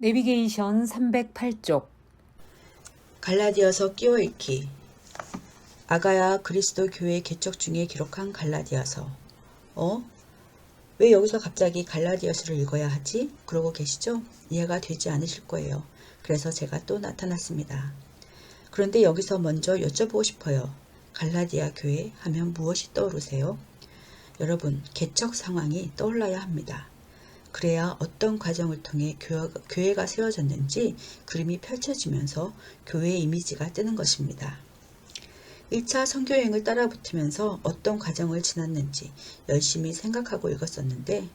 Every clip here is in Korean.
내비게이션 308쪽. 갈라디아서 끼워 읽기. 아가야 그리스도 교회 개척 중에 기록한 갈라디아서. 왜 여기서 갑자기 갈라디아서를 읽어야 하지? 그러고 계시죠? 이해가 되지 않으실 거예요. 그래서 제가 또 나타났습니다. 그런데 여기서 먼저 여쭤보고 싶어요. 갈라디아 교회 하면 무엇이 떠오르세요? 여러분, 개척 상황이 떠올라야 합니다. 그래야 어떤 과정을 통해 교회가 세워졌는지 그림이 펼쳐지면서 교회의 이미지가 뜨는 것입니다. 1차 선교여행을 따라붙으면서 어떤 과정을 지났는지 열심히 생각하고 읽었었는데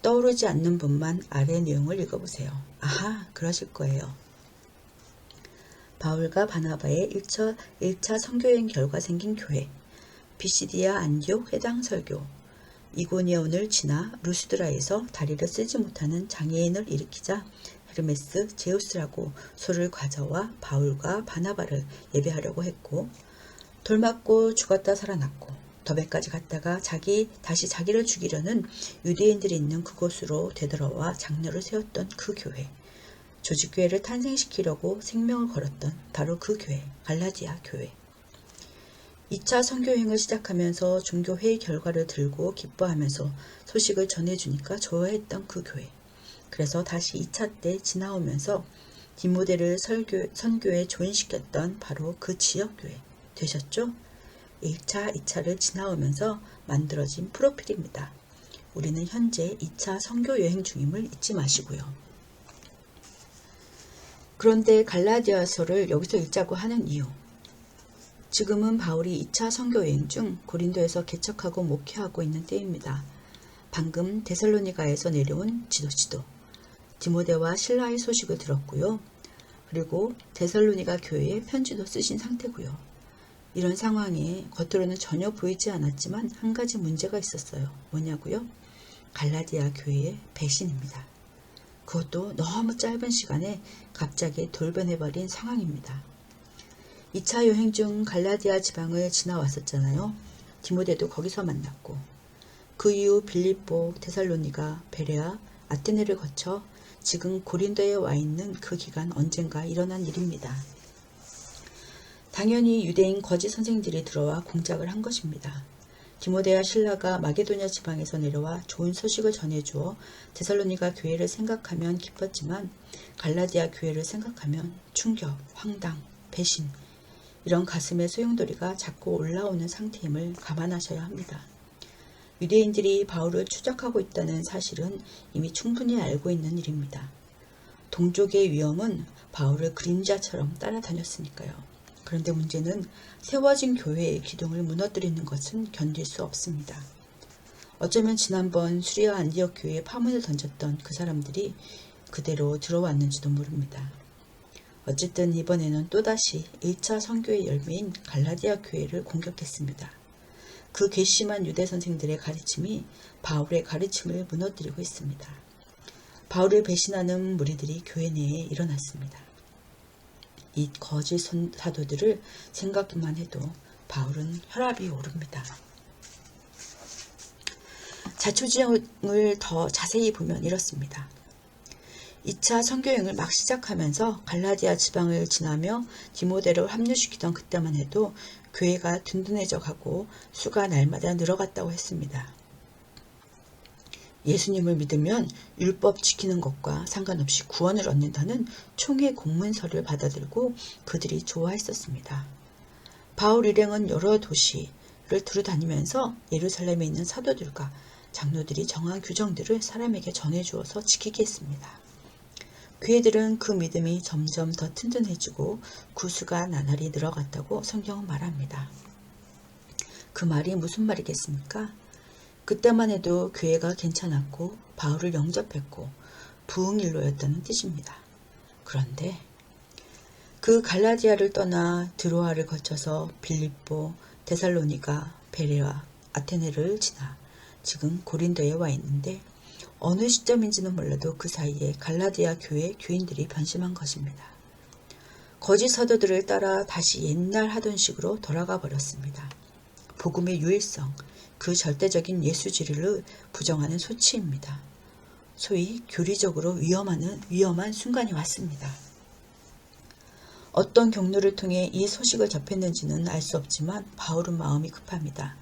떠오르지 않는 분만 아래 내용을 읽어보세요. 아하, 그러실 거예요. 바울과 바나바의 1차 선교여행 결과 생긴 교회, 비시디아 안디옥 회당 설교, 이고니온을 지나 루스드라에서 다리를 쓰지 못하는 장애인을 일으키자 헤르메스, 제우스라고 소를 가져와 바울과 바나바를 예배하려고 했고, 돌 맞고 죽었다 살아났고 더베까지 갔다가 다시 자기를 죽이려는 유대인들이 있는 그곳으로 되돌아와 장로를 세웠던 그 교회, 조직교회를 탄생시키려고 생명을 걸었던 바로 그 교회, 갈라디아 교회. 2차 선교여행을 시작하면서 종교회의 결과를 들고 기뻐하면서 소식을 전해주니까 좋아했던 그 교회. 그래서 다시 2차 때 지나오면서 디모데를 선교에 조인시켰던 바로 그 지역교회 되셨죠? 1차, 2차를 지나오면서 만들어진 프로필입니다. 우리는 현재 2차 선교여행 중임을 잊지 마시고요. 그런데 갈라디아서를 여기서 읽자고 하는 이유. 지금은 바울이 2차 선교여행 중 고린도에서 개척하고 목회하고 있는 때입니다. 방금 데살로니가에서 내려온 지도 디모데와 실라의 소식을 들었고요. 그리고 데살로니가 교회에 편지도 쓰신 상태고요. 이런 상황에 겉으로는 전혀 보이지 않았지만 한 가지 문제가 있었어요. 뭐냐고요? 갈라디아 교회의 배신입니다. 그것도 너무 짧은 시간에 갑자기 돌변해버린 상황입니다. 2차 여행 중 갈라디아 지방을 지나왔었잖아요. 디모데도 거기서 만났고 그 이후 빌립보, 데살로니가, 베레아, 아테네를 거쳐 지금 고린도에 와 있는 그 기간 언젠가 일어난 일입니다. 당연히 유대인 거짓 선생들이 들어와 공작을 한 것입니다. 디모데와 실라가 마게도냐 지방에서 내려와 좋은 소식을 전해주어 데살로니가 교회를 생각하면 기뻤지만 갈라디아 교회를 생각하면 충격, 황당, 배신, 이런 가슴의 소용돌이가 자꾸 올라오는 상태임을 감안하셔야 합니다. 유대인들이 바울을 추적하고 있다는 사실은 이미 충분히 알고 있는 일입니다. 동족의 위험은 바울을 그림자처럼 따라다녔으니까요. 그런데 문제는 세워진 교회의 기둥을 무너뜨리는 것은 견딜 수 없습니다. 어쩌면 지난번 수리아 안디옥 교회에 파문을 던졌던 그 사람들이 그대로 들어왔는지도 모릅니다. 어쨌든 이번에는 또다시 1차 선교의 열매인 갈라디아 교회를 공격했습니다. 그 괘씸한 유대 선생들의 가르침이 바울의 가르침을 무너뜨리고 있습니다. 바울을 배신하는 무리들이 교회 내에 일어났습니다. 이 거짓 사도들을 생각만 해도 바울은 혈압이 오릅니다. 자초지종을 더 자세히 보면 이렇습니다. 2차 선교여행을 막 시작하면서 갈라디아 지방을 지나며 디모데를 합류시키던 그때만 해도 교회가 든든해져 가고 수가 날마다 늘어갔다고 했습니다. 예수님을 믿으면 율법 지키는 것과 상관없이 구원을 얻는다는 총회 공문서를 받아들고 그들이 좋아했었습니다. 바울 일행은 여러 도시를 두루다니면서 예루살렘에 있는 사도들과 장로들이 정한 규정들을 사람에게 전해주어서 지키게 했습니다. 교회들은 그 믿음이 점점 더 튼튼해지고 구수가 나날이 늘어갔다고 성경은 말합니다. 그 말이 무슨 말이겠습니까? 그때만 해도 교회가 괜찮았고 바울을 영접했고 부흥일로였다는 뜻입니다. 그런데 그 갈라디아를 떠나 드로아를 거쳐서 빌립보, 데살로니가, 베레아, 아테네를 지나 지금 고린도에 와 있는데 어느 시점인지는 몰라도 그 사이에 갈라디아 교회 교인들이 변심한 것입니다. 거짓 사도들을 따라 다시 옛날 하던 식으로 돌아가 버렸습니다. 복음의 유일성, 그 절대적인 예수 진리를 부정하는 소치입니다. 소위 교리적으로 위험한 순간이 왔습니다. 어떤 경로를 통해 이 소식을 접했는지는 알 수 없지만 바울은 마음이 급합니다.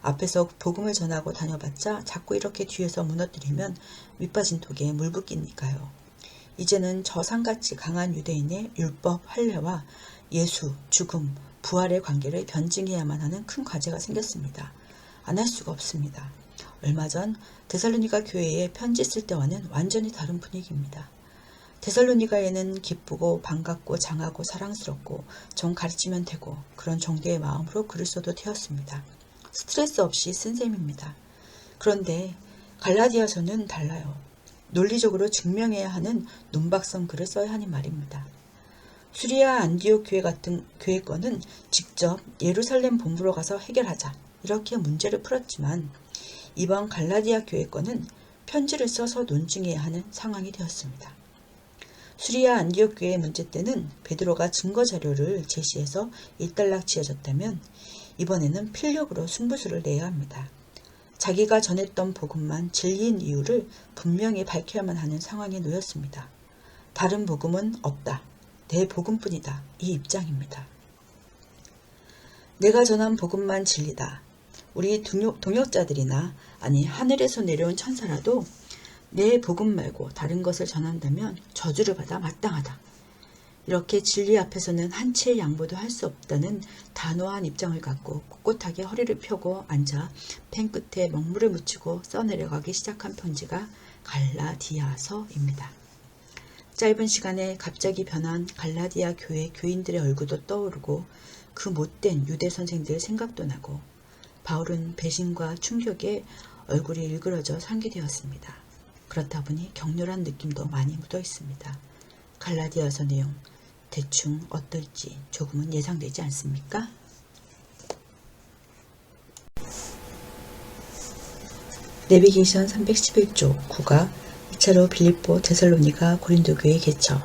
앞에서 복음을 전하고 다녀봤자 자꾸 이렇게 뒤에서 무너뜨리면 밑빠진 독에 물 붓기니까요. 이제는 저상같이 강한 유대인의 율법 할례와 예수, 죽음, 부활의 관계를 변증해야만 하는 큰 과제가 생겼습니다. 안 할 수가 없습니다. 얼마 전 데살로니가 교회에 편지 쓸 때와는 완전히 다른 분위기입니다. 데살로니가에는 기쁘고 반갑고 장하고 사랑스럽고 좀 가르치면 되고 그런 정도의 마음으로 글을 써도 되었습니다. 스트레스 없이 쓴 셈입니다. 그런데 갈라디아서는 달라요. 논리적으로 증명해야 하는 논박성 글을 써야 하는 말입니다. 수리아 안디옥 교회 같은 교회 거는 직접 예루살렘 본부로 가서 해결하자 이렇게 문제를 풀었지만 이번 갈라디아 교회 거는 편지를 써서 논증해야 하는 상황이 되었습니다. 수리아 안디옥 교회의 문제 때는 베드로가 증거 자료를 제시해서 일단락지어졌다면 이번에는 필력으로 승부수를 내야 합니다. 자기가 전했던 복음만 진리인 이유를 분명히 밝혀야만 하는 상황에 놓였습니다. 다른 복음은 없다. 내 복음뿐이다. 이 입장입니다. 내가 전한 복음만 진리다. 우리 동역자들이나 아니 하늘에서 내려온 천사라도 내 복음 말고 다른 것을 전한다면 저주를 받아 마땅하다. 이렇게 진리 앞에서는 한 치의 양보도 할 수 없다는 단호한 입장을 갖고 꼿꼿하게 허리를 펴고 앉아 펜 끝에 먹물을 묻히고 써내려가기 시작한 편지가 갈라디아서입니다. 짧은 시간에 갑자기 변한 갈라디아 교회 교인들의 얼굴도 떠오르고 그 못된 유대 선생들 생각도 나고 바울은 배신과 충격에 얼굴이 일그러져 상기되었습니다. 그렇다 보니 격렬한 느낌도 많이 묻어 있습니다. 갈라디아서 내용 대충 어떨지 조금은 예상되지 않습니까? 내비게이션 311쪽 9가 2차로 빌립보, 데살로니가, 고린도 교회 개처.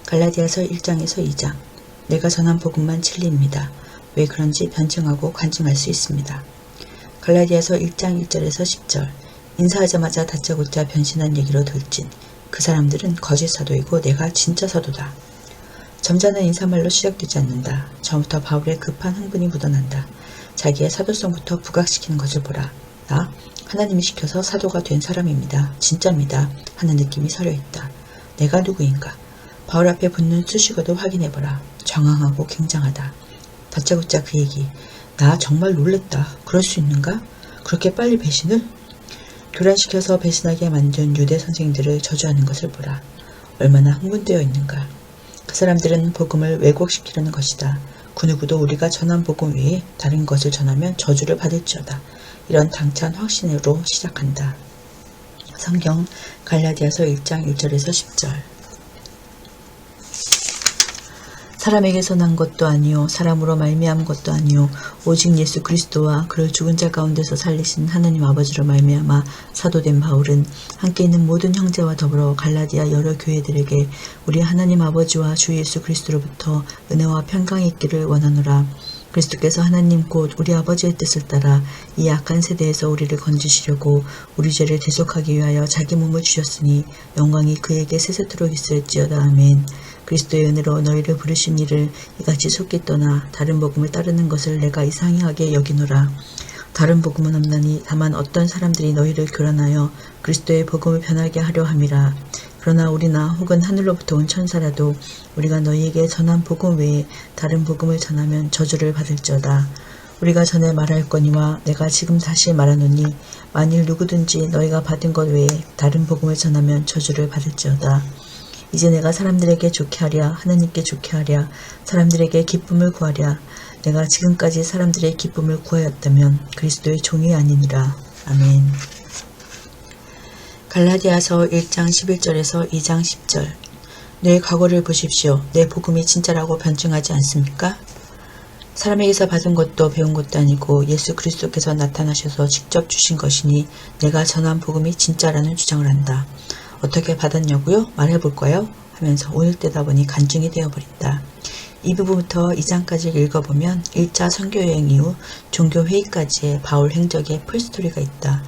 갈라디아서 1장에서 2장. 내가 전한 복음만 진리입니다. 왜 그런지 변증하고 간증할 수 있습니다. 갈라디아서 1장 1절에서 10절. 인사하자마자 다짜고짜 변신한 얘기로 돌진. 그 사람들은 거짓 사도이고 내가 진짜 사도다. 점잖은 인사말로 시작되지 않는다. 처음부터 바울의 급한 흥분이 묻어난다. 자기의 사도성부터 부각시키는 것을 보라. 나 하나님이 시켜서 사도가 된 사람입니다. 진짜입니다. 하는 느낌이 서려있다. 내가 누구인가? 바울 앞에 붙는 수식어도 확인해보라. 정황하고 굉장하다. 다짜고짜 그 얘기. 나 정말 놀랬다. 그럴 수 있는가? 그렇게 빨리 배신을? 교란시켜서 배신하게 만든 유대 선생들을 저주하는 것을 보라. 얼마나 흥분되어 있는가. 그 사람들은 복음을 왜곡시키려는 것이다. 그 누구도 우리가 전한 복음 외에 다른 것을 전하면 저주를 받을지어다. 이런 당찬 확신으로 시작한다. 성경 갈라디아서 1장 1절에서 10절. 사람에게서 난 것도 아니요 사람으로 말미암은 것도 아니요 오직 예수 그리스도와 그를 죽은 자 가운데서 살리신 하나님 아버지로 말미암아 사도된 바울은 함께 있는 모든 형제와 더불어 갈라디아 여러 교회들에게 우리 하나님 아버지와 주 예수 그리스도로부터 은혜와 평강이 있기를 원하노라. 그리스도께서 하나님 곧 우리 아버지의 뜻을 따라 이 악한 세대에서 우리를 건지시려고 우리 죄를 대속하기 위하여 자기 몸을 주셨으니 영광이 그에게 세세토록 있을지어다. 아멘. 그리스도의 은혜로 너희를 부르신 이를 이같이 속기 떠나 다른 복음을 따르는 것을 내가 이상하게 여기노라. 다른 복음은 없나니 다만 어떤 사람들이 너희를 교란하여 그리스도의 복음을 변하게 하려 함이라. 그러나 우리나 혹은 하늘로부터 온 천사라도 우리가 너희에게 전한 복음 외에 다른 복음을 전하면 저주를 받을지어다. 우리가 전에 말할거니와 내가 지금 다시 말하노니 만일 누구든지 너희가 받은 것 외에 다른 복음을 전하면 저주를 받을지어다. 이제 내가 사람들에게 좋게 하랴 하나님께 좋게 하랴 사람들에게 기쁨을 구하랴 내가 지금까지 사람들의 기쁨을 구하였다면 그리스도의 종이 아니니라. 아멘. 갈라디아서 1장 11절에서 2장 10절. 내 과거를 보십시오. 내 복음이 진짜라고 변증하지 않습니까? 사람에게서 받은 것도 배운 것도 아니고 예수 그리스도께서 나타나셔서 직접 주신 것이니 내가 전한 복음이 진짜라는 주장을 한다. 어떻게 받았냐고요? 말해볼까요? 하면서 오늘 때다 보니 간증이 되어버린다. 이 부분부터 2장까지 읽어보면 1차 선교여행 이후 종교회의까지의 바울 행적의 풀스토리가 있다.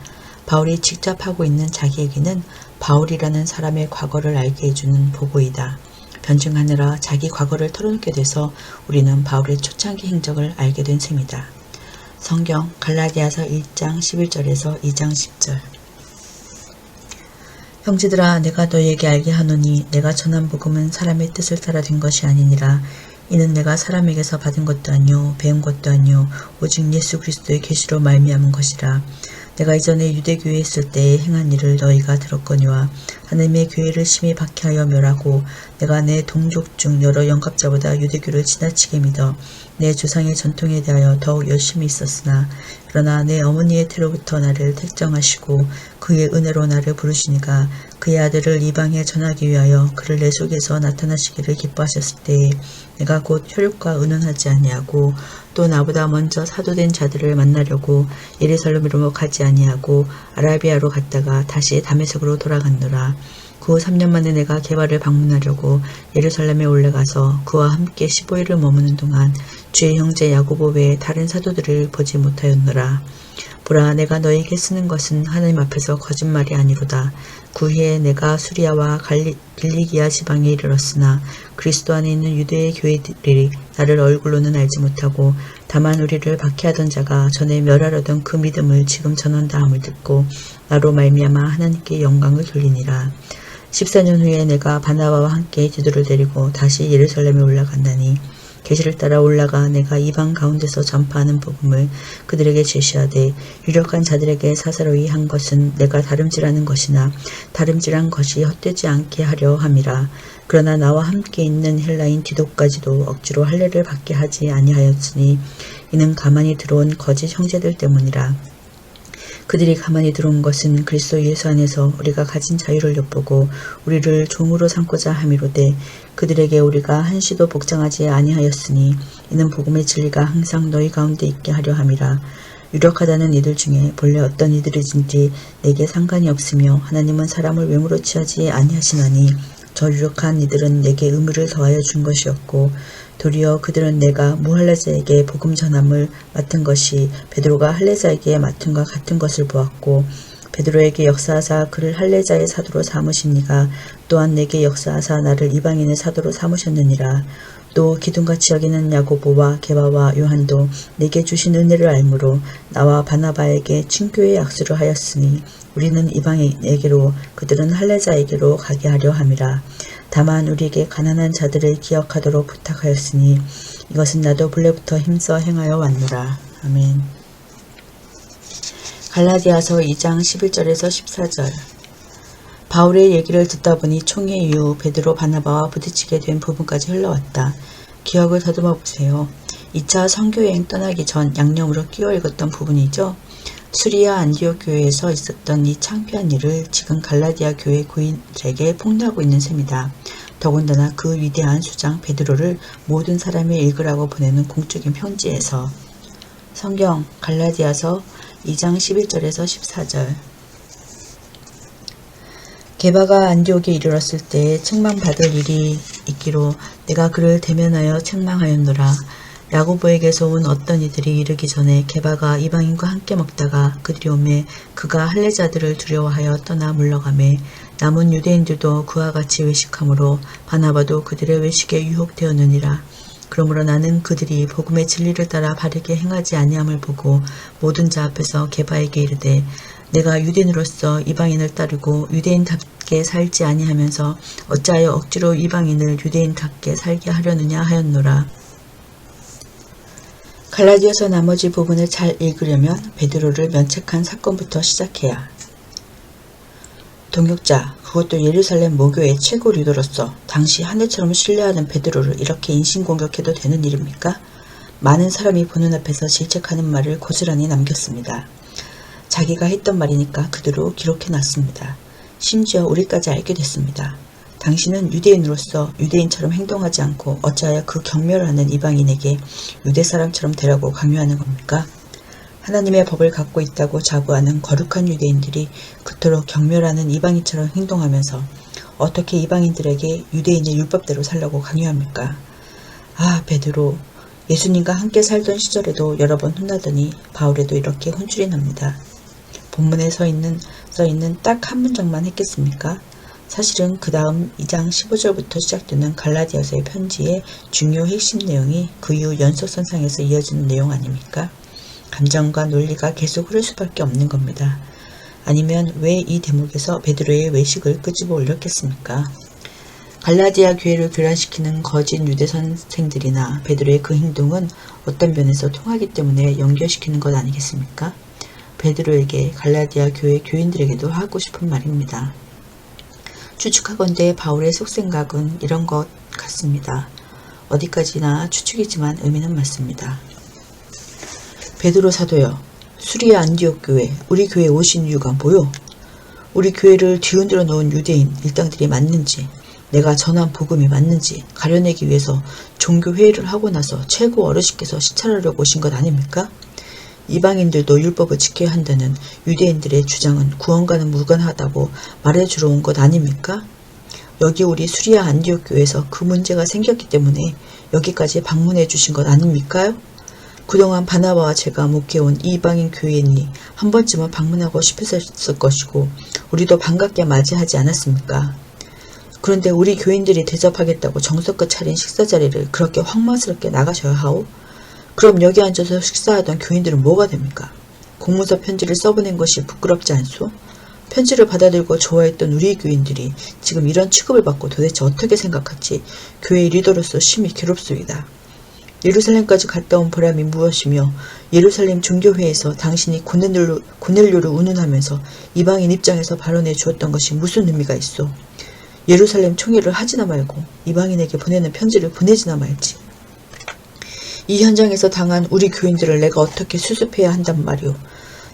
바울이 직접 하고 있는 자기에게는 바울이라는 사람의 과거를 알게 해주는 보고이다. 변증하느라 자기 과거를 털어놓게 돼서 우리는 바울의 초창기 행적을 알게 된 셈이다. 성경 갈라디아서 1장 11절에서 2장 10절. 형제들아, 내가 너희에게 알게 하노니 내가 전한 복음은 사람의 뜻을 따라 된 것이 아니니라. 이는 내가 사람에게서 받은 것도 아니요 배운 것도 아니요 오직 예수 그리스도의 계시로 말미암은 것이라. 내가 이전에 유대교회에 있을 때에 행한 일을 너희가 들었거니와 하나님의 교회를 심히 박해하여 멸하고 내가 내 동족 중 여러 영갑자보다 유대교를 지나치게 믿어 내 조상의 전통에 대하여 더욱 열심히 있었으나 그러나 내 어머니의 태로부터 나를 택정하시고 그의 은혜로 나를 부르시니가 그의 아들을 이방에 전하기 위하여 그를 내 속에서 나타나시기를 기뻐하셨을 때에 내가 곧 혈육과 의논하지 아니하고 또 나보다 먼저 사도된 자들을 만나려고 예루살렘으로 가지 아니하고 아라비아로 갔다가 다시 다메섹으로 돌아갔노라. 그 후 3년 만에 내가 게바를 방문하려고 예루살렘에 올라가서 그와 함께 15일을 머무는 동안 주의 형제 야고보 외에 다른 사도들을 보지 못하였노라. 보라, 내가 너에게 쓰는 것은 하나님 앞에서 거짓말이 아니로다. 그 해에 내가 수리아와 길리기아 지방에 이르렀으나 그리스도 안에 있는 유대의 교회들이 나를 얼굴로는 알지 못하고 다만 우리를 박해하던 자가 전에 멸하려던 그 믿음을 지금 전한다 함을 듣고 나로 말미암아 하나님께 영광을 돌리니라. 14년 후에 내가 바나바와 함께 디도를 데리고 다시 예루살렘에 올라간다니 계시를 따라 올라가 내가 이방 가운데서 전파하는 복음을 그들에게 제시하되 유력한 자들에게 사사로이 한 것은 내가 다름질하는 것이나 다름질한 것이 헛되지 않게 하려 함이라. 그러나 나와 함께 있는 헬라인 디도까지도 억지로 할례를 받게 하지 아니하였으니 이는 가만히 들어온 거짓 형제들 때문이라. 그들이 가만히 들어온 것은 그리스도 예수 안에서 우리가 가진 자유를 엿보고 우리를 종으로 삼고자 함이로되 그들에게 우리가 한시도 복장하지 아니하였으니 이는 복음의 진리가 항상 너희 가운데 있게 하려 함이라. 유력하다는 이들 중에 본래 어떤 이들이든지 내게 상관이 없으며 하나님은 사람을 외모로 취하지 아니하시나니 저 유력한 이들은 내게 의무를 더하여 준 것이었고 도리어 그들은 내가 무할례자에게 복음 전함을 맡은 것이 베드로가 할례자에게 맡은과 같은 것을 보았고 베드로에게 역사하사 그를 할례자의 사도로 삼으시니가 또한 내게 역사하사 나를 이방인의 사도로 삼으셨느니라. 또 기둥같이 여기는 야고보와 게바와 요한도 내게 주신 은혜를 알므로 나와 바나바에게 친교의 약수를 하였으니 우리는 이방인에게로 그들은 할례자에게로 가게 하려 함이라. 다만 우리에게 가난한 자들을 기억하도록 부탁하였으니 이것은 나도 본래부터 힘써 행하여 왔노라. 아멘. 갈라디아서 2장 11절에서 14절. 바울의 얘기를 듣다 보니 총회 이후 베드로 바나바와 부딪히게 된 부분까지 흘러왔다. 기억을 더듬어 보세요. 2차 선교여행 떠나기 전 양념으로 끼워 읽었던 부분이죠. 수리아 안디옥 교회에서 있었던 이 창피한 일을 지금 갈라디아 교회 고인들에게 폭로하고 있는 셈이다. 더군다나 그 위대한 수장 베드로를 모든 사람이 읽으라고 보내는 공적인 편지에서. 성경 갈라디아서 2장 11절에서 14절. 게바가 안디옥에 이르렀을 때에 책망받을 일이 있기로 내가 그를 대면하여 책망하였노라. 야고보에게서 온 어떤 이들이 이르기 전에 게바가 이방인과 함께 먹다가 그들이 오매 그가 할례자들을 두려워하여 떠나 물러가매 남은 유대인들도 그와 같이 외식하므로 바나바도 그들의 외식에 유혹되었느니라. 그러므로 나는 그들이 복음의 진리를 따라 바르게 행하지 아니함을 보고 모든 자 앞에서 게바에게 이르되 내가 유대인으로서 이방인을 따르고 유대인답게 살지 아니하면서 어찌하여 억지로 이방인을 유대인답게 살게 하려느냐 하였노라. 갈라디아서 나머지 부분을 잘 읽으려면 베드로를 면책한 사건부터 시작해야. 동역자, 그것도 예루살렘 모교의 최고 리더로서 당시 하늘처럼 신뢰하는 베드로를 이렇게 인신공격해도 되는 일입니까? 많은 사람이 보는 앞에서 질책하는 말을 고스란히 남겼습니다. 자기가 했던 말이니까 그대로 기록해놨습니다. 심지어 우리까지 알게 됐습니다. 당신은 유대인으로서 유대인처럼 행동하지 않고 어찌하여 그 경멸하는 이방인에게 유대 사람처럼 되라고 강요하는 겁니까? 하나님의 법을 갖고 있다고 자부하는 거룩한 유대인들이 그토록 경멸하는 이방인처럼 행동하면서 어떻게 이방인들에게 유대인의 율법대로 살라고 강요합니까? 아, 베드로, 예수님과 함께 살던 시절에도 여러 번 혼나더니 바울에도 이렇게 혼쭐이 납니다. 본문에 써 있는 딱 한 문장만 했겠습니까? 사실은 그 다음 2장 15절부터 시작되는 갈라디아서의 편지의 중요 핵심 내용이 그 이후 연속선상에서 이어지는 내용 아닙니까? 감정과 논리가 계속 흐를 수밖에 없는 겁니다. 아니면 왜 이 대목에서 베드로의 외식을 끄집어 올렸겠습니까? 갈라디아 교회를 교란시키는 거짓 유대 선생들이나 베드로의 그 행동은 어떤 면에서 통하기 때문에 연결시키는 것 아니겠습니까? 베드로에게 갈라디아 교회 교인들에게도 하고 싶은 말입니다. 추측하건대 바울의 속생각은 이런 것 같습니다. 어디까지나 추측이지만 의미는 맞습니다. 베드로 사도여, 수리아 안디옥 교회, 우리 교회에 오신 이유가 뭐요? 우리 교회를 뒤흔들어 놓은 유대인 일당들이 맞는지, 내가 전한 복음이 맞는지 가려내기 위해서 종교회의를 하고 나서 최고 어르신께서 시찰하려고 오신 것 아닙니까? 이방인들도 율법을 지켜야 한다는 유대인들의 주장은 구원과는 무관하다고 말해주러 온 것 아닙니까? 여기 우리 수리아 안디옥 교회에서 그 문제가 생겼기 때문에 여기까지 방문해 주신 것 아닙니까? 그동안 바나바와 제가 목회온 이방인 교회이니 한 번쯤은 방문하고 싶으셨을 것이고 우리도 반갑게 맞이하지 않았습니까? 그런데 우리 교인들이 대접하겠다고 정성껏 차린 식사 자리를 그렇게 황망스럽게 나가셔야 하오? 그럼 여기 앉아서 식사하던 교인들은 뭐가 됩니까? 공문서 편지를 써보낸 것이 부끄럽지 않소? 편지를 받아들고 좋아했던 우리 교인들이 지금 이런 취급을 받고 도대체 어떻게 생각할지 교회 리더로서 심히 괴롭소이다. 예루살렘까지 갔다 온 보람이 무엇이며 예루살렘 종교회에서 당신이 고넬료를 운운하면서 이방인 입장에서 발언해 주었던 것이 무슨 의미가 있어? 예루살렘 총회를 하지나 말고 이방인에게 보내는 편지를 보내지나 말지. 이 현장에서 당한 우리 교인들을 내가 어떻게 수습해야 한단 말이오.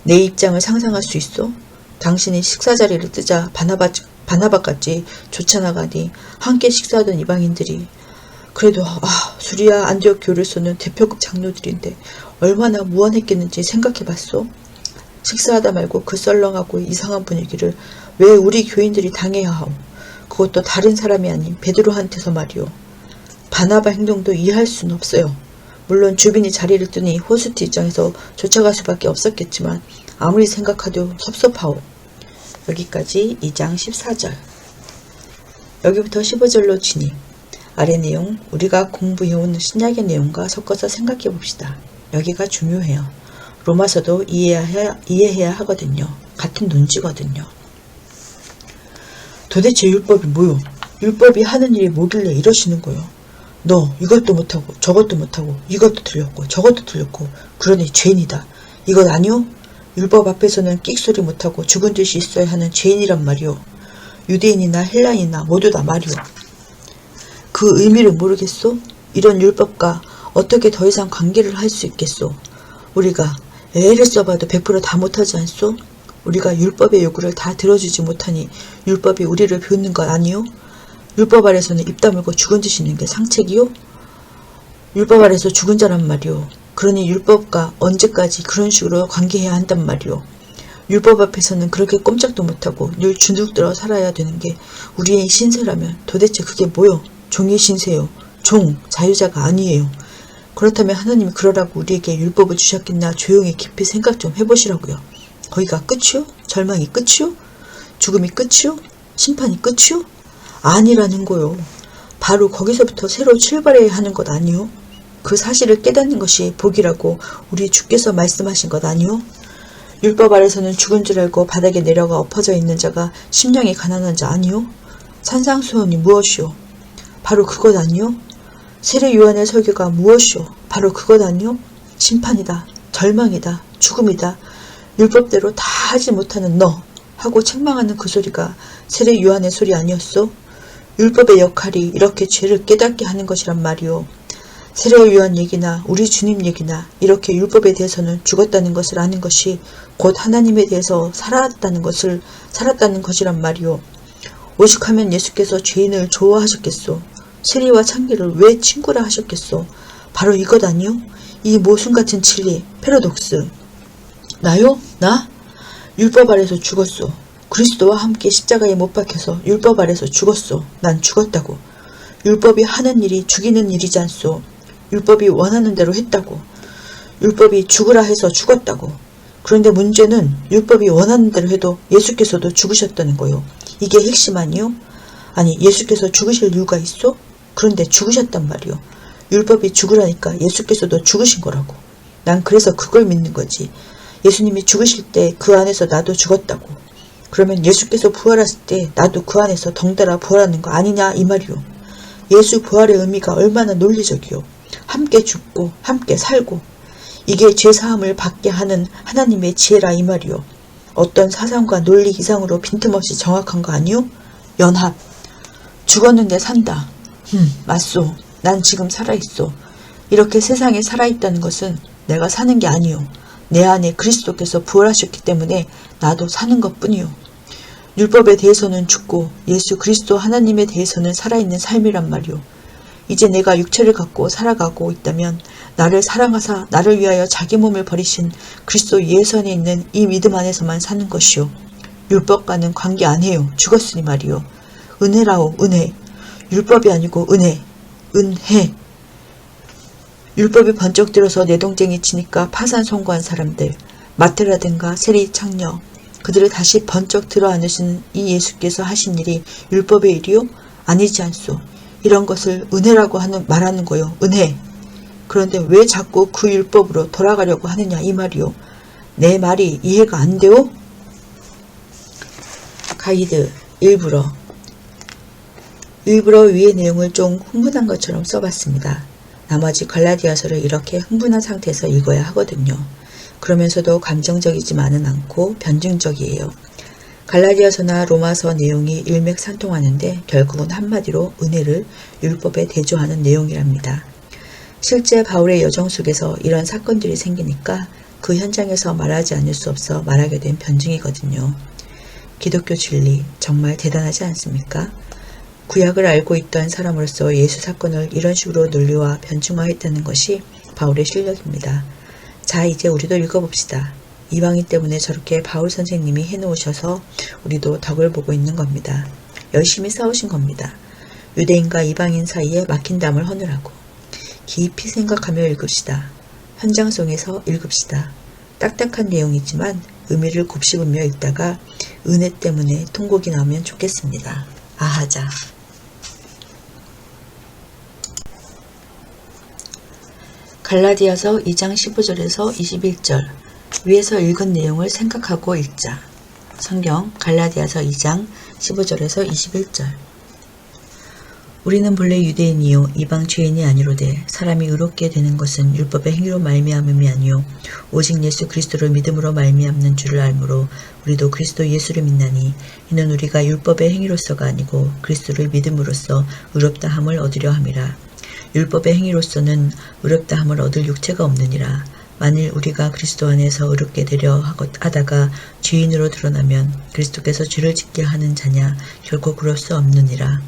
내 입장을 상상할 수 있어? 당신이 식사 자리를 뜨자 바나바같이 쫓아나가니 함께 식사하던 이방인들이 그래도 수리아 안디옥 교회로서는 대표급 장로들인데 얼마나 무안했겠는지 생각해봤소? 식사하다 말고 그 썰렁하고 이상한 분위기를 왜 우리 교인들이 당해야 하오? 그것도 다른 사람이 아닌 베드로한테서 말이오. 바나바 행동도 이해할 수는 없어요. 물론 주빈이 자리를 뜨니 호스트 입장에서 쫓아갈 수밖에 없었겠지만 아무리 생각해도 섭섭하오. 여기까지 2장 14절. 여기부터 15절로 진입. 아래 내용 우리가 공부해온 신약의 내용과 섞어서 생각해 봅시다. 여기가 중요해요. 로마서도 이해해야 하거든요. 같은 논지거든요. 도대체 율법이 뭐요? 율법이 하는 일이 뭐길래 이러시는 거요? 너 이것도 못하고 저것도 못하고 이것도 틀렸고 저것도 틀렸고 그러니 죄인이다. 이것 아니오? 율법 앞에서는 끽소리 못하고 죽은 듯이 있어야 하는 죄인이란 말이오. 유대인이나 헬라인이나 모두 다 말이오. 그 의미를 모르겠소? 이런 율법과 어떻게 더 이상 관계를 할 수 있겠소? 우리가 애를 써봐도 100% 다 못하지 않소? 우리가 율법의 요구를 다 들어주지 못하니 율법이 우리를 비웃는 것 아니오? 율법 아래서는 입 다물고 죽은 듯이 있는 게 상책이요? 율법 아래서 죽은 자란 말이오. 그러니 율법과 언제까지 그런 식으로 관계해야 한단 말이오. 율법 앞에서는 그렇게 꼼짝도 못하고 늘 주눅들어 살아야 되는 게 우리의 신세라면 도대체 그게 뭐요? 종의 신세요. 종, 자유자가 아니에요. 그렇다면 하나님이 그러라고 우리에게 율법을 주셨겠나 조용히 깊이 생각 좀 해보시라고요. 거기가 끝이요? 절망이 끝이요? 죽음이 끝이요? 심판이 끝이요? 아니라는 거요. 바로 거기서부터 새로 출발해야 하는 것 아니요? 그 사실을 깨닫는 것이 복이라고 우리 주께서 말씀하신 것 아니요? 율법 아래서는 죽은 줄 알고 바닥에 내려가 엎어져 있는 자가 심령이 가난한 자 아니요? 산상수훈이 무엇이요? 바로 그것 아니요? 세례 요한의 설교가 무엇이요? 바로 그것 아니요? 심판이다, 절망이다, 죽음이다, 율법대로 다 하지 못하는 너 하고 책망하는 그 소리가 세례 요한의 소리 아니었소? 율법의 역할이 이렇게 죄를 깨닫게 하는 것이란 말이오. 세례 요한 얘기나 우리 주님 얘기나 이렇게 율법에 대해서는 죽었다는 것을 아는 것이 곧 하나님에 대해서 살았다는 것이란 말이오. 오죽하면 예수께서 죄인을 좋아하셨겠소? 세리와 창기를 왜 친구라 하셨겠소? 바로 이것 아니요? 이 모순같은 진리, 패러독스. 나요? 나? 율법 아래서 죽었소. 그리스도와 함께 십자가에 못 박혀서 율법 아래서 죽었소. 난 죽었다고. 율법이 하는 일이 죽이는 일이지 않소. 율법이 원하는 대로 했다고. 율법이 죽으라 해서 죽었다고. 그런데 문제는 율법이 원하는 대로 해도 예수께서도 죽으셨다는 거요. 이게 핵심 아니요? 아니 예수께서 죽으실 이유가 있어? 그런데 죽으셨단 말이요. 율법이 죽으라니까 예수께서도 죽으신 거라고. 난 그래서 그걸 믿는 거지. 예수님이 죽으실 때 그 안에서 나도 죽었다고. 그러면 예수께서 부활하실 때 나도 그 안에서 덩달아 부활하는 거 아니냐 이 말이요. 예수 부활의 의미가 얼마나 논리적이요. 함께 죽고 함께 살고 이게 죄사함을 받게 하는 하나님의 지혜라 이 말이요. 어떤 사상과 논리 이상으로 빈틈없이 정확한 거 아니요? 연합. 죽었는데 산다. 맞소. 난 지금 살아있소. 이렇게 세상에 살아있다는 것은 내가 사는 게 아니요. 내 안에 그리스도께서 부활하셨기 때문에 나도 사는 것뿐이요. 율법에 대해서는 죽고 예수 그리스도 하나님에 대해서는 살아있는 삶이란 말이요. 이제 내가 육체를 갖고 살아가고 있다면 나를 사랑하사 나를 위하여 자기 몸을 버리신 그리스도 예수 안에 있는 이 믿음 안에서만 사는 것이요. 율법과는 관계 안 해요. 죽었으니 말이요. 은혜라오 은혜. 율법이 아니고 은혜. 은혜. 율법이 번쩍 들어서 내동쟁이 치니까 파산 송구한 사람들, 마태라든가 세리 창녀, 그들을 다시 번쩍 들어 안으시는 이 예수께서 하신 일이 율법의 일이요? 아니지 않소. 이런 것을 은혜라고 말하는 거요. 은혜. 그런데 왜 자꾸 그 율법으로 돌아가려고 하느냐 이 말이요. 내 말이 이해가 안 돼요? 가이드 일부러 위의 내용을 좀 흥분한 것처럼 써봤습니다. 나머지 갈라디아서를 이렇게 흥분한 상태에서 읽어야 하거든요. 그러면서도 감정적이지만은 않고 변증적이에요. 갈라디아서나 로마서 내용이 일맥상통하는데 결국은 한마디로 은혜를 율법에 대조하는 내용이랍니다. 실제 바울의 여정 속에서 이런 사건들이 생기니까 그 현장에서 말하지 않을 수 없어 말하게 된 변증이거든요. 기독교 진리 정말 대단하지 않습니까? 구약을 알고 있던 사람으로서 예수 사건을 이런 식으로 논리화 변증화했다는 것이 바울의 실력입니다. 자, 이제 우리도 읽어봅시다. 이방인 때문에 저렇게 바울 선생님이 해놓으셔서 우리도 덕을 보고 있는 겁니다. 열심히 싸우신 겁니다. 유대인과 이방인 사이에 막힌 담을 허느라고. 깊이 생각하며 읽읍시다. 현장송에서 읽읍시다. 딱딱한 내용이지만 의미를 곱씹으며 읽다가 은혜 때문에 통곡이 나오면 좋겠습니다. 아하자. 갈라디아서 2장 15절에서 21절 위에서 읽은 내용을 생각하고 읽자. 성경 갈라디아서 2장 15절에서 21절 우리는 본래 유대인이요 이방 죄인이 아니로되 사람이 의롭게 되는 것은 율법의 행위로 말미암음이 아니요 오직 예수 그리스도를 믿음으로 말미암는 줄을 알므로 우리도 그리스도 예수를 믿나니 이는 우리가 율법의 행위로서가 아니고 그리스도를 믿음으로써 의롭다 함을 얻으려 함이라. 율법의 행위로서는 의롭다 함을 얻을 육체가 없느니라. 만일 우리가 그리스도 안에서 의롭게 되려 하다가 죄인으로 드러나면 그리스도께서 죄를 짓게 하는 자냐 결코 그럴 수 없느니라.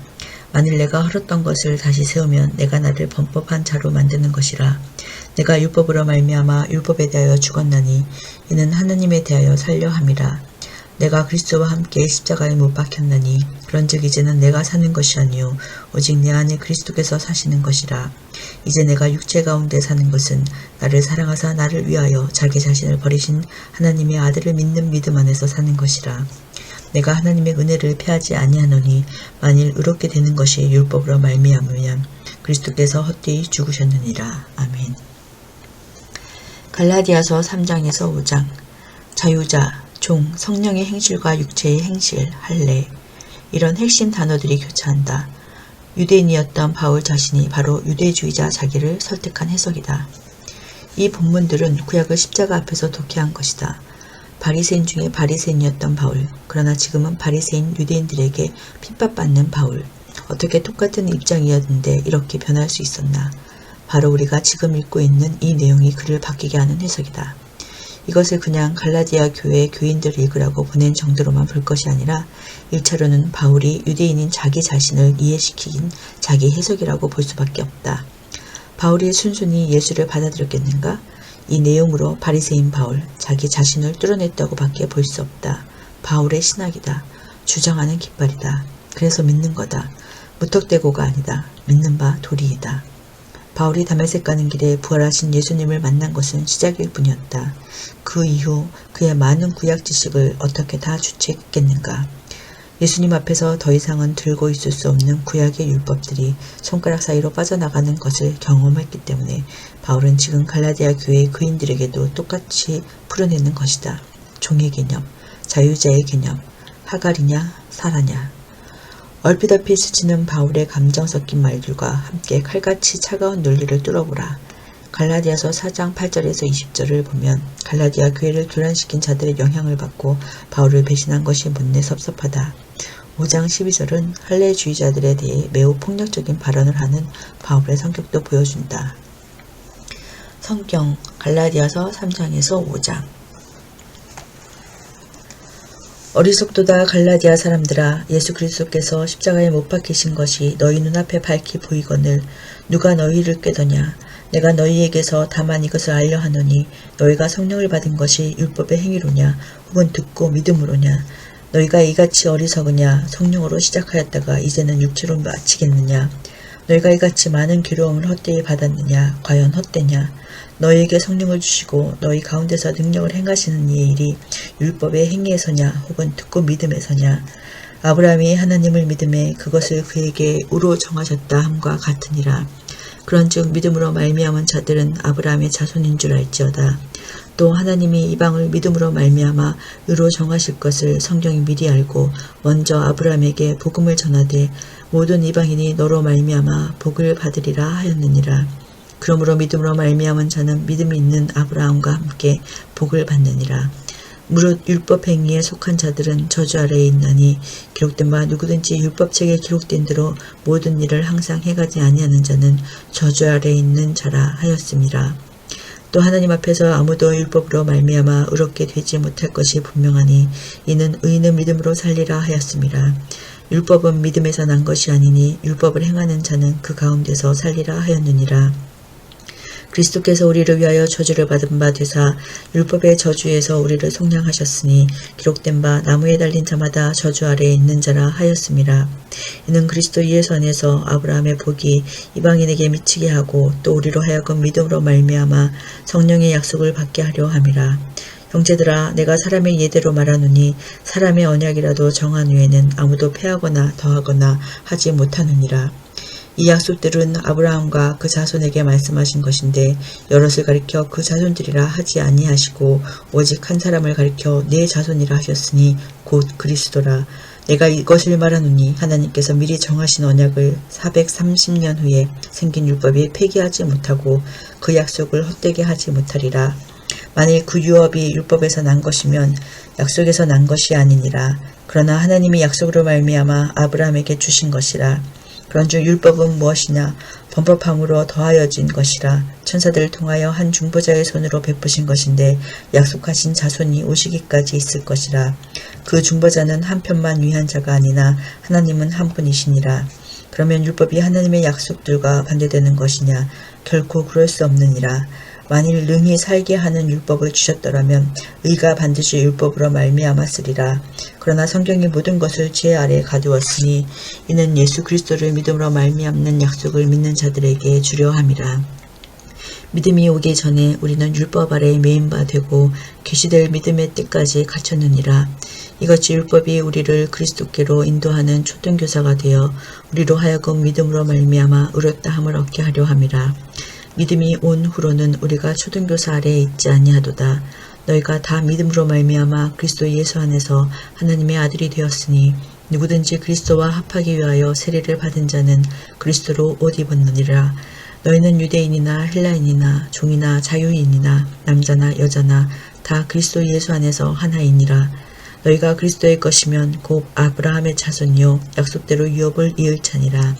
만일 내가 헐었던 것을 다시 세우면 내가 나를 범법한 자로 만드는 것이라. 내가 율법으로 말미암아 율법에 대하여 죽었나니 이는 하나님에 대하여 살려 함이라. 내가 그리스도와 함께 십자가에 못 박혔나니 그런즉 이제는 내가 사는 것이 아니요 오직 내 안에 그리스도께서 사시는 것이라. 이제 내가 육체 가운데 사는 것은 나를 사랑하사 나를 위하여 자기 자신을 버리신 하나님의 아들을 믿는 믿음 안에서 사는 것이라. 내가 하나님의 은혜를 패하지 아니하노니 만일 의롭게 되는 것이 율법으로 말미암으면 그리스도께서 헛되이 죽으셨느니라. 아멘. 갈라디아서 3장에서 5장 자유자, 종, 성령의 행실과 육체의 행실, 할례 이런 핵심 단어들이 교차한다. 유대인이었던 바울 자신이 바로 유대주의자 자기를 설득한 해석이다. 이 본문들은 구약을 십자가 앞에서 독해한 것이다. 바리새인 중에 바리새인이었던 바울, 그러나 지금은 바리새인 유대인들에게 핍박받는 바울. 어떻게 똑같은 입장이었는데 이렇게 변할 수 있었나? 바로 우리가 지금 읽고 있는 이 내용이 그를 바뀌게 하는 해석이다. 이것을 그냥 갈라디아 교회 교인들을 읽으라고 보낸 정도로만 볼 것이 아니라 1차로는 바울이 유대인인 자기 자신을 이해시킨 자기 해석이라고 볼 수밖에 없다. 바울이 순순히 예수를 받아들였겠는가? 이 내용으로 바리새인 바울, 자기 자신을 뚫어냈다고 밖에 볼 수 없다. 바울의 신학이다. 주장하는 깃발이다. 그래서 믿는 거다. 무턱대고가 아니다. 믿는 바 도리이다. 바울이 다메섹 가는 길에 부활하신 예수님을 만난 것은 시작일 뿐이었다. 그 이후 그의 많은 구약 지식을 어떻게 다 주체했겠는가. 예수님 앞에서 더 이상은 들고 있을 수 없는 구약의 율법들이 손가락 사이로 빠져나가는 것을 경험했기 때문에 바울은 지금 갈라디아 교회의 그인들에게도 똑같이 풀어내는 것이다. 종의 개념, 자유자의 개념, 하갈이냐 사라냐. 얼핏얼핏 스치는 바울의 감정 섞인 말들과 함께 칼같이 차가운 논리를 뚫어보라. 갈라디아서 4장 8절에서 20절을 보면 갈라디아 교회를 교란시킨 자들의 영향을 받고 바울을 배신한 것이 못내 섭섭하다. 5장 12절은 할례주의자들에 대해 매우 폭력적인 발언을 하는 바울의 성격도 보여준다. 성경 갈라디아서 3장에서 5장. 어리석도다 갈라디아 사람들아, 예수 그리스도께서 십자가에 못 박히신 것이 너희 눈앞에 밝히 보이거늘 누가 너희를 꾀더냐. 내가 너희에게서 다만 이것을 알려 하노니 너희가 성령을 받은 것이 율법의 행위로냐 혹은 듣고 믿음으로냐. 너희가 이같이 어리석으냐. 성령으로 시작하였다가 이제는 육체로 마치겠느냐. 너희가 이같이 많은 괴로움을 헛되이 받았느냐. 과연 헛되냐. 너희에게 성령을 주시고 너희 가운데서 능력을 행하시는 이의 일이 율법의 행위에서냐 혹은 듣고 믿음에서냐. 아브라함이 하나님을 믿음에 그것을 그에게 의로 정하셨다 함과 같으니라. 그런즉 믿음으로 말미암은 자들은 아브라함의 자손인 줄 알지어다. 또 하나님이 이방을 믿음으로 말미암아 의로 정하실 것을 성경이 미리 알고 먼저 아브라함에게 복음을 전하되 모든 이방인이 너로 말미암아 복을 받으리라 하였느니라. 그러므로 믿음으로 말미암은 자는 믿음이 있는 아브라함과 함께 복을 받느니라. 무릇 율법 행위에 속한 자들은 저주 아래에 있나니 기록된 바 누구든지 율법책에 기록된 대로 모든 일을 항상 해가지 아니하는 자는 저주 아래에 있는 자라 하였음이라. 또 하나님 앞에서 아무도 율법으로 말미암아 의롭게 되지 못할 것이 분명하니 이는 의인은 믿음으로 살리라 하였음이라. 율법은 믿음에서 난 것이 아니니 율법을 행하는 자는 그 가운데서 살리라 하였느니라. 그리스도께서 우리를 위하여 저주를 받은 바 되사 율법의 저주에서 우리를 속량하셨으니 기록된 바 나무에 달린 자마다 저주 아래에 있는 자라 하였음이라. 이는 그리스도 예수 안에서 아브라함의 복이 이방인에게 미치게 하고 또 우리로 하여금 믿음으로 말미암아 성령의 약속을 받게 하려 함이라. 형제들아, 내가 사람의 예대로 말하노니 사람의 언약이라도 정한 후에는 아무도 패하거나 더하거나 하지 못하느니라. 이 약속들은 아브라함과 그 자손에게 말씀하신 것인데 여럿을 가리켜 그 자손들이라 하지 아니하시고 오직 한 사람을 가리켜 내 자손이라 하셨으니 곧 그리스도라. 내가 이것을 말하노니 하나님께서 미리 정하신 언약을 430년 후에 생긴 율법이 폐기하지 못하고 그 약속을 헛되게 하지 못하리라. 만일 그 유업이 율법에서 난 것이면 약속에서 난 것이 아니니라. 그러나 하나님이 약속으로 말미암아 아브라함에게 주신 것이라. 그런즉 율법은 무엇이냐. 범법함으로 더하여진 것이라. 천사들을 통하여 한 중보자의 손으로 베푸신 것인데 약속하신 자손이 오시기까지 있을 것이라. 그 중보자는 한 편만 위한 자가 아니나 하나님은 한 분이시니라. 그러면 율법이 하나님의 약속들과 반대되는 것이냐. 결코 그럴 수 없느니라. 만일 능히 살게 하는 율법을 주셨더라면 의가 반드시 율법으로 말미암았으리라. 그러나 성경이 모든 것을 죄 아래에 가두었으니 이는 예수 그리스도를 믿음으로 말미암는 약속을 믿는 자들에게 주려 함이라. 믿음이 오기 전에 우리는 율법 아래에 매인 바 되고 계시될 믿음의 때까지 갇혔느니라. 이것이 율법이 우리를 그리스도께로 인도하는 초등교사가 되어 우리로 하여금 믿음으로 말미암아 의롭다 함을 얻게 하려 함이라. 믿음이 온 후로는 우리가 초등교사 아래에 있지 아니하도다. 너희가 다 믿음으로 말미암아 그리스도 예수 안에서 하나님의 아들이 되었으니 누구든지 그리스도와 합하기 위하여 세례를 받은 자는 그리스도로 옷 입었느니라. 너희는 유대인이나 헬라인이나 종이나 자유인이나 남자나 여자나 다 그리스도 예수 안에서 하나이니라. 너희가 그리스도의 것이면 곧 아브라함의 자손이요 약속대로 유업을 이을 자니라.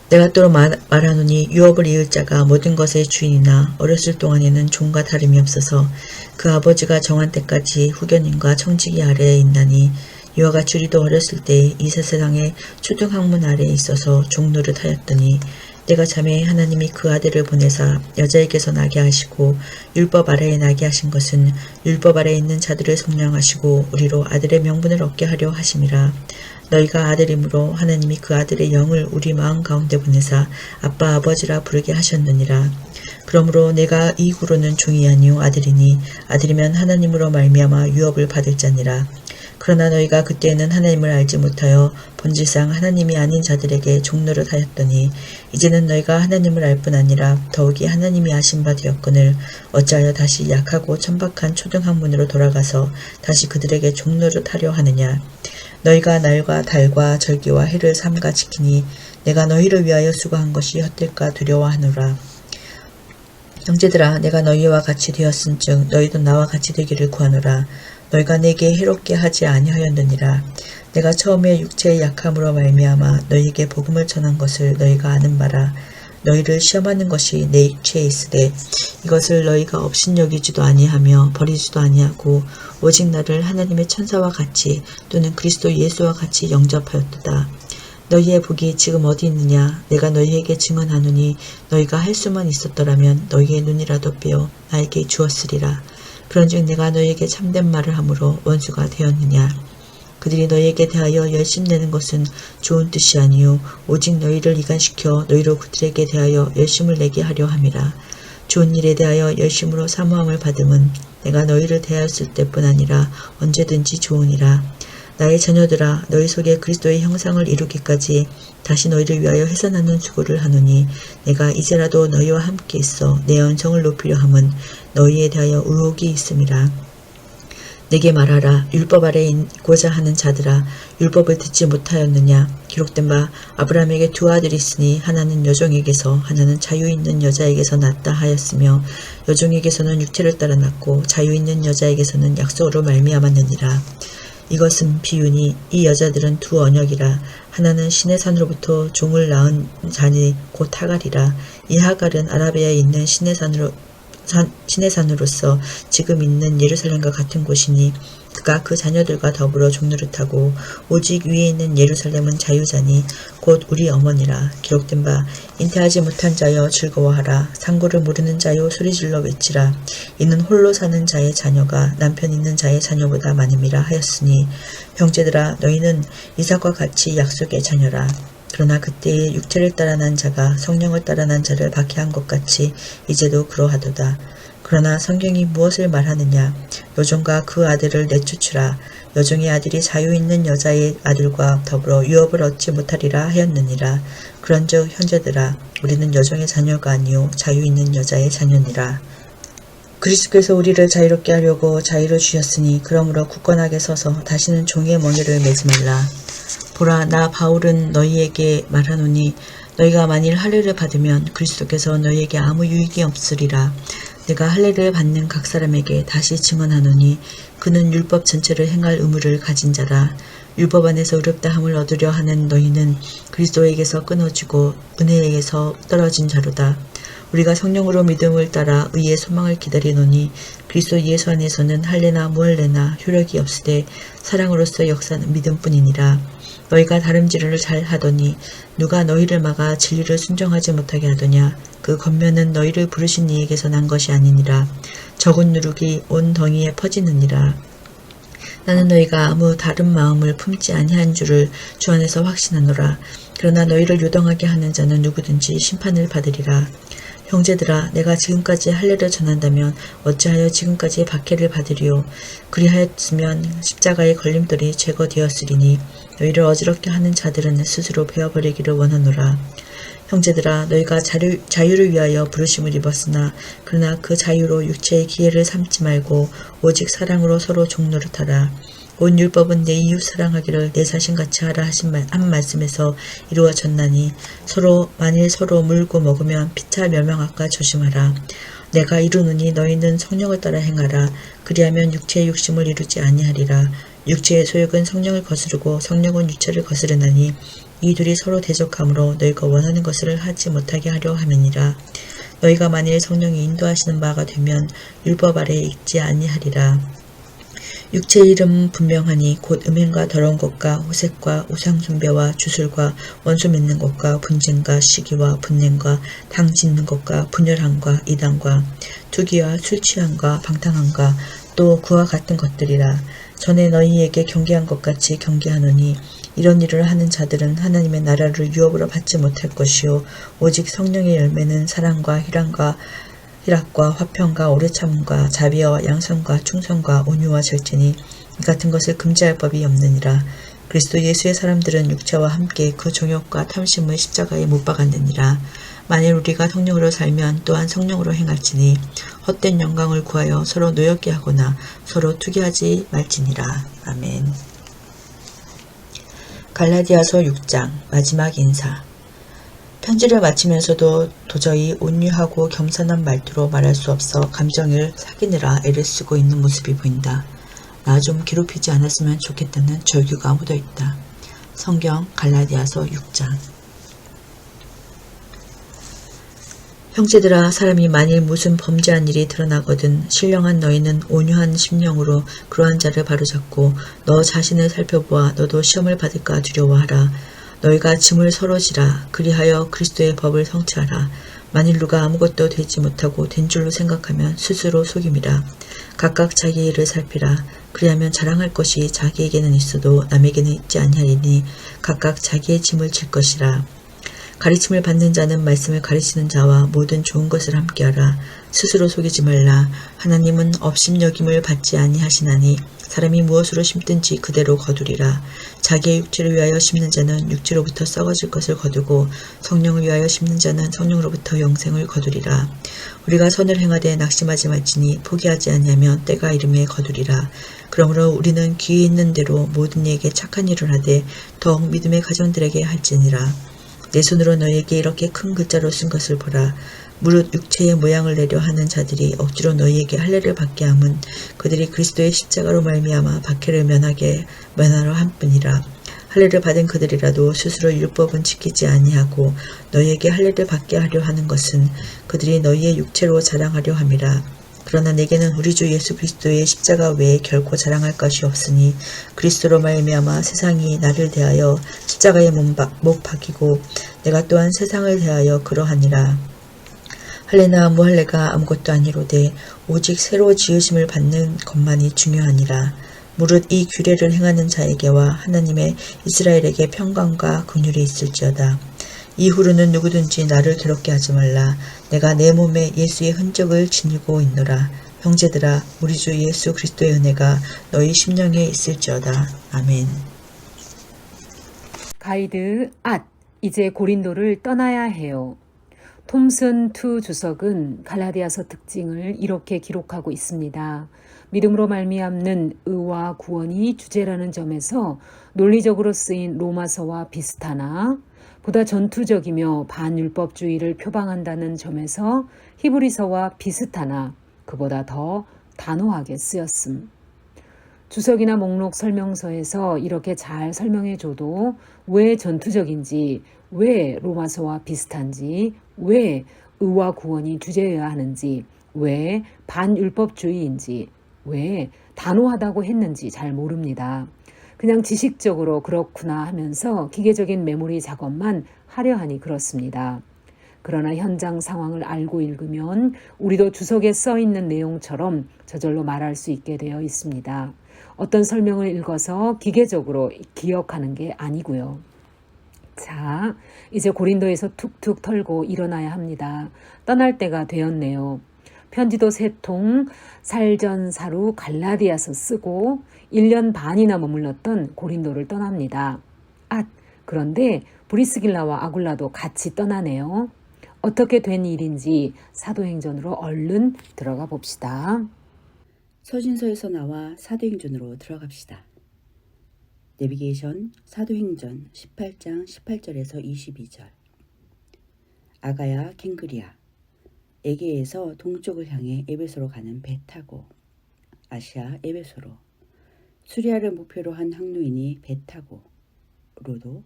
내가 또 말하노니 유업을 이을 자가 모든 것의 주인이나 어렸을 동안에는 종과 다름이 없어서 그 아버지가 정한 때까지 후견인과 청지기 아래에 있나니 이와 같이 우리도 어렸을 때 이 세상의 초등학문 아래에 있어서 종노릇하였더니 내가 자매 하나님이 그 아들을 보내사 여자에게서 나게 하시고 율법 아래에 나게 하신 것은 율법 아래에 있는 자들을 성령하시고 우리로 아들의 명분을 얻게 하려 하심이라. 너희가 아들이므로 하나님이 그 아들의 영을 우리 마음 가운데 보내사 아빠 아버지라 부르게 하셨느니라. 그러므로 내가 이후로는 종이 아니요 아들이니 아들이면 하나님으로 말미암아 유업을 받을 자니라. 그러나 너희가 그때에는 하나님을 알지 못하여 본질상 하나님이 아닌 자들에게 종노릇 하였더니 이제는 너희가 하나님을 알 뿐 아니라 더욱이 하나님이 아신 바 되었거늘 어찌하여 다시 약하고 천박한 초등학문으로 돌아가서 다시 그들에게 종노릇 하려 하느냐. 너희가 날과 달과 절기와 해를 삼가 지키니 내가 너희를 위하여 수고한 것이 헛될까 두려워하노라. 형제들아, 내가 너희와 같이 되었은즉 너희도 나와 같이 되기를 구하노라. 너희가 내게 해롭게 하지 아니하였느니라. 내가 처음에 육체의 약함으로 말미암아 너희에게 복음을 전한 것을 너희가 아는 바라. 너희를 시험하는 것이 내 육체에 있으되 이것을 너희가 업신여기지도 아니하며 버리지도 아니하고 오직 나를 하나님의 천사와 같이 또는 그리스도 예수와 같이 영접하였도다. 너희의 복이 지금 어디 있느냐. 내가 너희에게 증언하노니 너희가 할 수만 있었더라면 너희의 눈이라도 빼어 나에게 주었으리라. 그런즉 내가 너희에게 참된 말을 함으로 원수가 되었느냐. 그들이 너희에게 대하여 열심내는 것은 좋은 뜻이 아니요 오직 너희를 이간시켜 너희로 그들에게 대하여 열심을 내게 하려 함이라. 좋은 일에 대하여 열심으로 사모함을 받음은 내가 너희를 대하였을 때뿐 아니라 언제든지 좋으니라. 나의 자녀들아, 너희 속에 그리스도의 형상을 이루기까지 다시 너희를 위하여 해산하는 수고를 하노니 내가 이제라도 너희와 함께 있어 내 언성을 높이려 함은 너희에 대하여 의혹이 있음이라. 내게 말하라. 율법 아래에 있고자 하는 자들아, 율법을 듣지 못하였느냐. 기록된 바 아브라함에게 두 아들이 있으니 하나는 여종에게서 하나는 자유 있는 여자에게서 났다 하였으며 여종에게서는 육체를 따라 났고 자유 있는 여자에게서는 약속으로 말미암았느니라. 이것은 비유니 이 여자들은 두 언역이라. 하나는 신의 산으로부터 종을 낳은 자니 곧 하갈이라. 이 하갈은 아라비아에 있는 신의 산으로서 지금 있는 예루살렘과 같은 곳이니 그가 그 자녀들과 더불어 종노릇하고 오직 위에 있는 예루살렘은 자유자니 곧 우리 어머니라. 기록된 바 잉태하지 못한 자여 즐거워하라. 상고를 모르는 자여 소리질러 외치라. 이는 홀로 사는 자의 자녀가 남편 있는 자의 자녀보다 많음이라 하였으니 형제들아, 너희는 이삭과 같이 약속의 자녀라. 그러나 그때에 육체를 따라 난 자가 성령을 따라 난 자를 박해한 것 같이 이제도 그러하도다. 그러나 성경이 무엇을 말하느냐. 여종과 그 아들을 내쫓으라. 여종의 아들이 자유 있는 여자의 아들과 더불어 유업을 얻지 못하리라 하였느니라. 그런즉 형제들아, 우리는 여종의 자녀가 아니요 자유 있는 여자의 자녀니라. 그리스도께서 우리를 자유롭게 하려고 자유를 주셨으니 그러므로 굳건하게 서서 다시는 종의 멍에를 매지 말라. 보라, 나 바울은 너희에게 말하노니 너희가 만일 할례를 받으면 그리스도께서 너희에게 아무 유익이 없으리라. 내가 할례를 받는 각 사람에게 다시 증언하노니 그는 율법 전체를 행할 의무를 가진 자라. 율법 안에서 의롭다함을 얻으려 하는 너희는 그리스도에게서 끊어지고 은혜에게서 떨어진 자로다. 우리가 성령으로 믿음을 따라 의의 소망을 기다리노니 그리스도 예수 안에서는 할례나 무할례나 효력이 없으되 사랑으로서 역사는 믿음뿐이니라. 너희가 다름질을 잘 하더니 누가 너희를 막아 진리를 순종하지 못하게 하더냐. 그 겉면은 너희를 부르신 이에게서 난 것이 아니니라. 적은 누룩이 온 덩이에 퍼지느니라. 나는 너희가 아무 다른 마음을 품지 아니한 줄을 주 안에서 확신하노라. 그러나 너희를 요동하게 하는 자는 누구든지 심판을 받으리라. 형제들아, 내가 지금까지 할례를 전한다면 어찌하여 지금까지 박해를 받으리요. 그리하였으면 십자가의 걸림돌이 제거되었으리니 너희를 어지럽게 하는 자들은 스스로 베어버리기를 원하노라. 형제들아, 너희가 자유를 위하여 부르심을 입었으나 그러나 그 자유로 육체의 기회를 삼지 말고 오직 사랑으로 서로 종노릇하라. 온 율법은 내 이웃 사랑하기를 내 자신같이 하라 하신 한 말씀에서 이루어졌나니 만일 서로 물고 먹으면 피차 멸망할까 조심하라. 내가 이루노니 너희는 성령을 따라 행하라. 그리하면 육체의 욕심을 이루지 아니하리라. 육체의 소욕은 성령을 거스르고 성령은 육체를 거스르나니 이 둘이 서로 대적하므로 너희가 원하는 것을 하지 못하게 하려 함이니라. 너희가 만일 성령이 인도하시는 바가 되면 율법 아래에 있지 아니하리라. 육체의 이름은 분명하니 곧 음행과 더러운 것과 호색과 우상숭배와 주술과 원수 맺는 것과 분쟁과 시기와 분냄과 당 짓는 것과 분열함과 이단과 투기와 술 취함과 방탕함과 또 그와 같은 것들이라. 전에 너희에게 경계한 것 같이 경계하노니 이런 일을 하는 자들은 하나님의 나라를 유업으로 받지 못할 것이요 오직 성령의 열매는 사랑과 희락과 화평과 오래 참음과 자비와 양선과 충성과 온유와 절제니 이 같은 것을 금지할 법이 없느니라. 그리스도 예수의 사람들은 육체와 함께 그 정욕과 탐심을 십자가에 못 박았느니라. 만일 우리가 성령으로 살면 또한 성령으로 행할지니 헛된 영광을 구하여 서로 노엽게 하거나 서로 투기하지 말지니라. 아멘. 갈라디아서 6장 마지막 인사. 편지를 마치면서도 도저히 온유하고 겸손한 말투로 말할 수 없어 감정을 사귀느라 애를 쓰고 있는 모습이 보인다. 나 좀 괴롭히지 않았으면 좋겠다는 절규가 묻어있다. 성경 갈라디아서 6장. 형제들아, 사람이 만일 무슨 범죄한 일이 드러나거든 신령한 너희는 온유한 심령으로 그러한 자를 바로잡고 너 자신을 살펴보아 너도 시험을 받을까 두려워하라. 너희가 짐을 서로 지라. 그리하여 그리스도의 법을 성취하라. 만일 누가 아무것도 되지 못하고 된 줄로 생각하면 스스로 속임이라. 각각 자기 일을 살피라. 그리하면 자랑할 것이 자기에게는 있어도 남에게는 있지 아니하리니 각각 자기의 짐을 질 것이라. 가르침을 받는 자는 말씀을 가르치는 자와 모든 좋은 것을 함께하라. 스스로 속이지 말라. 하나님은 업신여김을 받지 아니하시나니 사람이 무엇으로 심든지 그대로 거두리라. 자기의 육체를 위하여 심는 자는 육체로부터 썩어질 것을 거두고 성령을 위하여 심는 자는 성령으로부터 영생을 거두리라. 우리가 선을 행하되 낙심하지 말지니 포기하지 아니하면 때가 이름에 거두리라. 그러므로 우리는 귀에 있는 대로 모든 이에게 착한 일을 하되 더욱 믿음의 가정들에게 할지니라. 내 손으로 너희에게 이렇게 큰 글자로 쓴 것을 보라. 무릇 육체의 모양을 내려 하는 자들이 억지로 너희에게 할례를 받게 함은 그들이 그리스도의 십자가로 말미암아 박해를 면하러 함뿐이라. 할례를 받은 그들이라도 스스로 율법은 지키지 아니하고 너희에게 할례를 받게 하려 하는 것은 그들이 너희의 육체로 자랑하려 함이라. 그러나 내게는 우리 주 예수 그리스도의 십자가 외에 결코 자랑할 것이 없으니 그리스도로 말미암아 세상이 나를 대하여 십자가에 못 박이고 내가 또한 세상을 대하여 그러하니라. 할례나 무할례가 아무것도 아니로되 오직 새로 지으심을 받는 것만이 중요하니라. 무릇 이 규례를 행하는 자에게와 하나님의 이스라엘에게 평강과 긍휼이 있을지어다. 이후로는 누구든지 나를 괴롭게 하지 말라. 내가 내 몸에 예수의 흔적을 지니고 있노라. 형제들아, 우리 주 예수 그리스도의 은혜가 너희 심령에 있을지어다. 아멘. 가이드 이제 고린도를 떠나야 해요. 톰슨 투 주석은 갈라디아서 특징을 이렇게 기록하고 있습니다. 믿음으로 말미암는 의와 구원이 주제라는 점에서 논리적으로 쓰인 로마서와 비슷하나 보다 전투적이며 반율법주의를 표방한다는 점에서 히브리서와 비슷하나 그보다 더 단호하게 쓰였음. 주석이나 목록 설명서에서 이렇게 잘 설명해줘도 왜 전투적인지, 왜 로마서와 비슷한지, 왜 의와 구원이 주제여야 하는지, 왜 반율법주의인지, 왜 단호하다고 했는지 잘 모릅니다. 그냥 지식적으로 그렇구나 하면서 기계적인 메모리 작업만 하려 하니 그렇습니다. 그러나 현장 상황을 알고 읽으면 우리도 주석에 써 있는 내용처럼 저절로 말할 수 있게 되어 있습니다. 어떤 설명을 읽어서 기계적으로 기억하는 게 아니고요. 자, 이제 고린도에서 툭툭 털고 일어나야 합니다. 떠날 때가 되었네요. 편지도 3통, 살전사루 갈라디아서 쓰고 1년 반이나 머물렀던 고린도를 떠납니다. 그런데 브리스길라와 아굴라도 같이 떠나네요. 어떻게 된 일인지 사도행전으로 얼른 들어가 봅시다. 서신서에서 나와 사도행전으로 들어갑시다. 내비게이션 사도행전 18장 18절에서 22절. 아가야 ken그리아, 에게에서 동쪽을 향해 에베소로 가는 배 타고 아시아 에베소로, 수리아를 목표로 한 항로인이 배 타고, 로도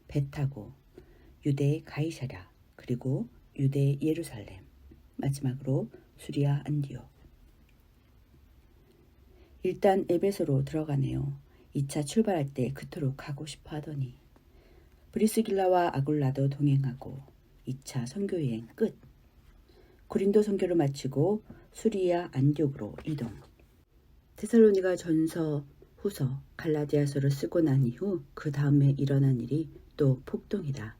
배 타고, 유대 가이사랴, 그리고 유대 예루살렘, 마지막으로 수리아 안디옥. 일단 에베소로 들어가네요. 2차 출발할 때 그토록 가고 싶어 하더니. 브리스길라와 아굴라도 동행하고 2차 선교여행 끝. 고린도 선교를 마치고 수리아 안디옥으로 이동. 데살로니가 전서, 후서, 갈라디아서를 쓰고 난 이후 그 다음에 일어난 일이 또 폭동이다.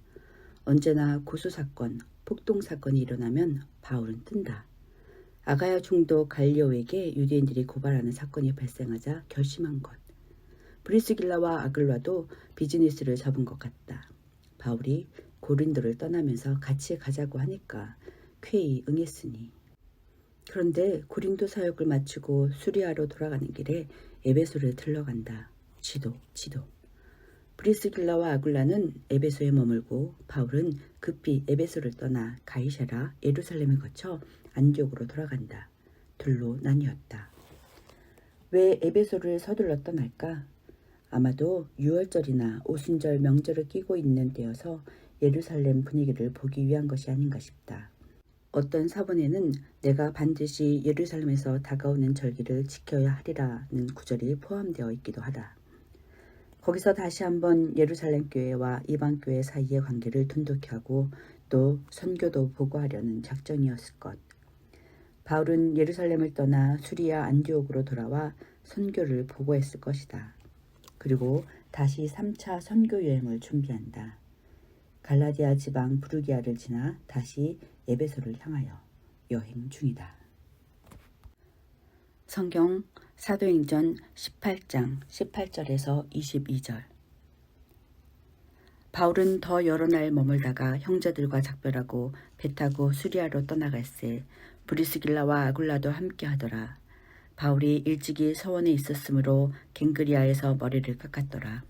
언제나 고소사건, 폭동사건이 일어나면 바울은 뜬다. 아가야 총독 갈리오에게 유대인들이 고발하는 사건이 발생하자 결심한 것. 브리스길라와 아글라도 비즈니스를 접은 것 같다. 바울이 고린도를 떠나면서 같이 가자고 하니까 쾌히 응했으니. 그런데 고린도 사역을 마치고 수리아로 돌아가는 길에 에베소를 들러간다. 지도. 브리스길라와 아굴라는 에베소에 머물고 바울은 급히 에베소를 떠나 가이사라, 예루살렘을 거쳐 안디옥으로 돌아간다. 둘로 나뉘었다. 왜 에베소를 서둘러 떠날까? 아마도 유월절이나 오순절 명절을 끼고 있는 때여서 예루살렘 분위기를 보기 위한 것이 아닌가 싶다. 어떤 사본에는 내가 반드시 예루살렘에서 다가오는 절기를 지켜야 하리라는 구절이 포함되어 있기도 하다. 거기서 다시 한번 예루살렘 교회와 이방 교회 사이의 관계를 돈독히 하고 또 선교도 보고하려는 작전이었을 것. 바울은 예루살렘을 떠나 수리아 안디옥으로 돌아와 선교를 보고했을 것이다. 그리고 다시 3차 선교 여행을 준비한다. 갈라디아 지방 부르기아를 지나 다시 에베소를 향하여 여행 중이다. 성경 사도행전 18장 18절에서 22절. 바울은 더 여러 날 머물다가 형제들과 작별하고 배 타고 수리아로 떠나갈새 브리스길라와 아굴라도 함께 하더라. 바울이 일찍이 서원에 있었으므로 갱그리아에서 머리를 깎았더라.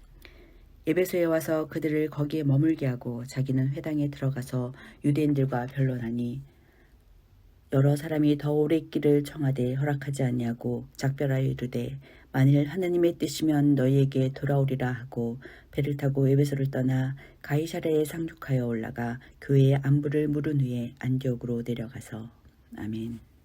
에베소에 와서 그들을 거기에 머물게 하고 자기는 회당에 들어가서 유대인들과 변론하니 여러 사람이 더 오래 있기를 청하되 허락하지 아니하고 작별하여 이르되 만일 하나님의 뜻이면 너희에게 돌아오리라 하고 배를 타고 에베소를 떠나 가이사랴에 상륙하여 올라가 교회의 안부를 물은 후에 안디옥으로 내려가서 아멘.